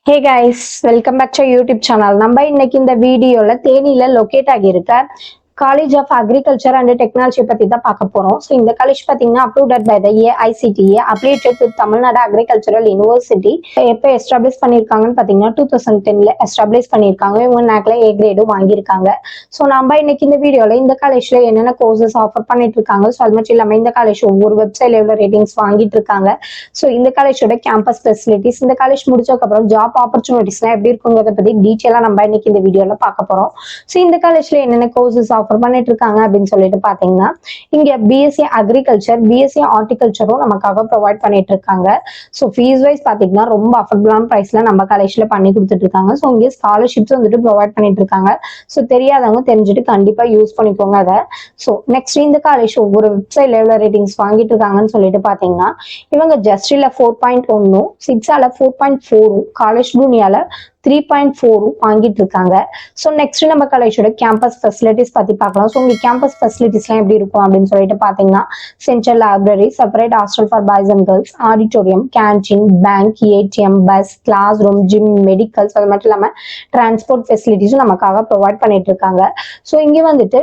Hey guys, welcome back to YouTube channel. நம்ம இன்னைக்கு இந்த வீடியோல தேனியில locate ஆகியிருக்க college of agriculture and technology பத்தி தான் பார்க்க போறோம். ஸோ இந்த காலேஜ் பார்த்தீங்கன்னா approved by the AICTE அப்ளிகேட்டட் to Tamil Nadu agricultural university. எப்போ எஸ்டாப்ளிஷ் பண்ணியிருக்காங்கன்னு பார்த்தீங்கன்னா 2010ல எஸ்டாப்ளிஷ் பண்ணியிருக்காங்க. இவங்க நேக்ல ஏ கிரேடும் வாங்கியிருக்காங்க. ஸோ நம்ம இன்னைக்கு இந்த வீடியோல இந்த காலேஜ்ல என்னென்ன கோர்சஸ் ஆஃபர் பண்ணிட்டு இருக்காங்க, ஸோ அது மட்டும் இல்லாமல் இந்த காலேஜ் ஒவ்வொரு வெப்சைட்ல எவ்வளோ ரேட்டிங்ஸ் வாங்கிட்டு இருக்காங்க, ஸோ இந்த காலேஜோட கேம்பஸ் ஃபெசிலிட்டிஸ், இந்த காலேஜ் முடிச்சதுக்கப்புறம் ஜாப் ஆப்பர்ச்சுனிட்டிஸ்லாம் எப்படி இருக்குங்கிறத பத்தி டீட்டெயிலாக நம்ம இன்னைக்கு இந்த வீடியோல பார்க்க போறோம். ஸோ இந்த காலேஜ்ல என்னென்ன கோர்சஸ் ஆஃபர் பண்ணிட்டு இருக்காங்க அப்படின்னு சொல்லிட்டு பாத்தீங்கன்னா, இங்க பிஎஸ்சி அக்ரிகல்ச்சர், பிஎஸ்சி ஹார்டிகல்ச்சரும் நமக்காக ப்ரொவைட் பண்ணிட்டு இருக்காங்க. ஸோ ஃபீஸ் வைஸ் பாத்தீங்கன்னா ரொம்ப அஃபோர்டபுளான பிரைஸ்ல நம்ம காலேஜ்ல பண்ணி கொடுத்துட்டு இருக்காங்க. ஸோ இங்க ஸ்காலர்ஷிப்ஸ் வந்துட்டு ப்ரொவைட் பண்ணிட்டு இருக்காங்க. ஸோ தெரியாதவங்க தெரிஞ்சுட்டு கண்டிப்பா யூஸ் பண்ணிக்கோங்க அதை. ஸோ நெக்ஸ்ட் இந்த காலேஜ் ஒவ்வொரு வெப்சைட்ல எவ்வளவு ரேட்டிங்ஸ் வாங்கிட்டு இருக்காங்கன்னு சொல்லிட்டு பாத்தீங்கன்னா, இவங்க ஜஸ்டில 4.1, சிக்ஸால 4.4, காலேஜ் டூனியால 3.4 வாங்கிட்டு இருக்காங்க. ஸோ நெக்ஸ்ட் நம்ம காலேஜோட கேம்பஸ் ஃபெசிலிட்டிஸ் பத்தி பார்க்கலாம். ஸோ உங்க கேம்பஸ் ஃபெசிலிட்டிஸ்லாம் எப்படி இருக்கும் அப்படின்னு சொல்லிட்டு பாத்தீங்கன்னா, central library, separate hostel for boys and girls, auditorium, canteen, bank, ATM, bus, class room, gym, medicals, அது மட்டும் இல்லாம டிரான்ஸ்போர்ட் ஃபெசிலிட்டிஸும் நமக்காக ப்ரொவைட் பண்ணிட்டு இருக்காங்க. ஸோ இங்க வந்துட்டு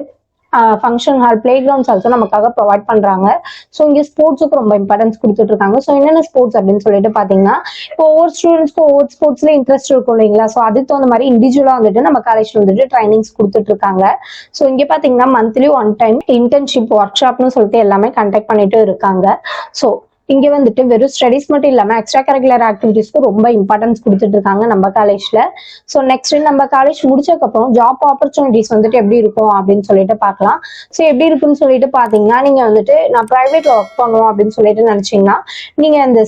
function hall, play grounds also நமக்காக ப்ரொவைட் பண்றாங்க. ஸோ இங்க ஸ்போர்ட்ஸுக்கு ரொம்ப இம்பார்ட்டன்ஸ் கொடுத்துட்டு இருக்காங்க. ஸோ என்னென்ன ஸ்போர்ட்ஸ் அப்படின்னு சொல்லிட்டு பாத்தீங்கன்னா, இப்போ ஒவ்வொரு ஸ்டூடெண்ட்ஸ்க்கும் ஒவ்வொரு ஸ்போர்ட்ஸ்ல இன்ட்ரெஸ்ட் இருக்கும் இல்லைங்களா? ஸோ அதுக்கு தகுந்த மாதிரி இண்டிவிஜுவலா வந்துட்டு நம்ம காலேஜ்ல வந்துட்டு ட்ரைனிங்ஸ் கொடுத்துட்டு இருக்காங்க. ஸோ இங்க பாத்தீங்கன்னா மந்த்லி 1 டைம் இன்டர்ன்ஷிப் ஒர்க் ஷாப்னு சொல்லிட்டு எல்லாமே கண்டக்ட் பண்ணிட்டு இருக்காங்க. ஸோ இங்க வந்துட்டு வெறும் ஸ்டடிஸ் மட்டும் இல்லாம எக்ஸ்ட்ரா கரிக்குலர் ஆக்டிவிட்டிஸ்க்கு ரொம்ப இம்பார்ட்டன்ஸ் கொடுத்துட்டு இருக்காங்க நம்ம காலேஜ்ல. ஸோ நெக்ஸ்ட் நம்ம காலேஜ் முடிச்சதுக்கப்புறம் ஜாப் ஆப்பர்ச்சுனிட்டிஸ் வந்துட்டு எப்படி இருக்கும் அப்படின்னு சொல்லிட்டு பார்க்கலாம். ஸோ எப்படி இருக்குன்னு சொல்லிட்டு பாத்தீங்கன்னா, நீங்க வந்துட்டு நான் பிரைவேட்ல ஒர்க் பண்ணுவோம் அப்படின்னு சொல்லிட்டு நினைச்சீங்கன்னா, நீங்க அந்த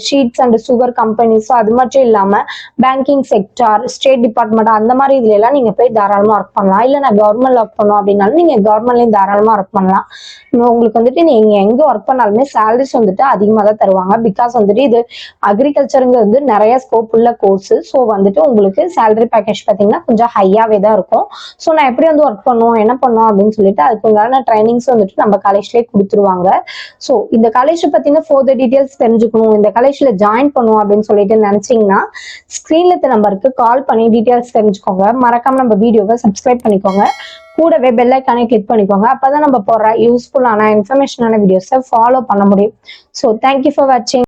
ஷீட்ஸ் அண்ட் சுகர் கம்பெனிஸ், அது மட்டும் இல்லாம பேங்கிங் செக்டார், ஸ்டேட் டிபார்ட்மெண்ட், அந்த மாதிரி இதுல எல்லாம் நீங்க போய் தாராளமா ஒர்க் பண்ணலாம். இல்ல நான் கவர்மெண்ட் ஒர்க் பண்ணுவோம் அப்படின்னாலும் நீங்க கவர்மெண்ட்லயும் தாராளமா ஒர்க் பண்ணலாம். உங்களுக்கு வந்துட்டு நீங்க எங்க ஒர்க் பண்ணாலுமே சேலரிஸ் வந்துட்டு அதிகமா தான் தருவாங்க. பிகாஸ் வந்துட்டு இது அக்ரிகல்ச்சருங்கிறது வந்து நிறைய ஸ்கோப் உள்ள கோர்ஸ். ஸோ வந்துட்டு உங்களுக்கு சேலரி பேக்கேஜ் பாத்தீங்கன்னா கொஞ்சம் ஹையாவே தான் இருக்கும். ஸோ நான் எப்படி வந்து ஒர்க் பண்ணுவோம், என்ன பண்ணுவோம் அப்படின்னு சொல்லிட்டு அதுக்கு உண்டான ட்ரைனிங்ஸ் வந்துட்டு நம்ம காலேஜ்லேயே கொடுத்துருவாங்க. ஸோ இந்த காலேஜ் பத்தின ஃபர்தர் டீடைல்ஸ் தெரிஞ்சுக்கணும், இந்த காலேஜ்ல ஜாயின் பண்ணுவோம் அப்படின்னு சொல்லிட்டு நினைச்சீங்கன்னா, ஸ்கிரீன்ல நம்பருக்கு கால் பண்ணி டீடைல்ஸ் தெரிஞ்சுக்கோங்க. மறக்காம நம்ம வீடியோவை சப்ஸ்கிரைப் பண்ணிக்கோங்க. கூடவே பெல் ஐக்கானை கிளிக் பண்ணிக்கோங்க. அப்பதான் நம்ம போடுற யூஸ்ஃபுல்லான இன்ஃபர்மேஷனான வீடியோஸை ஃபாலோ பண்ண முடியும். ஸோ தேங்க்யூ ஃபார் வாட்சிங்.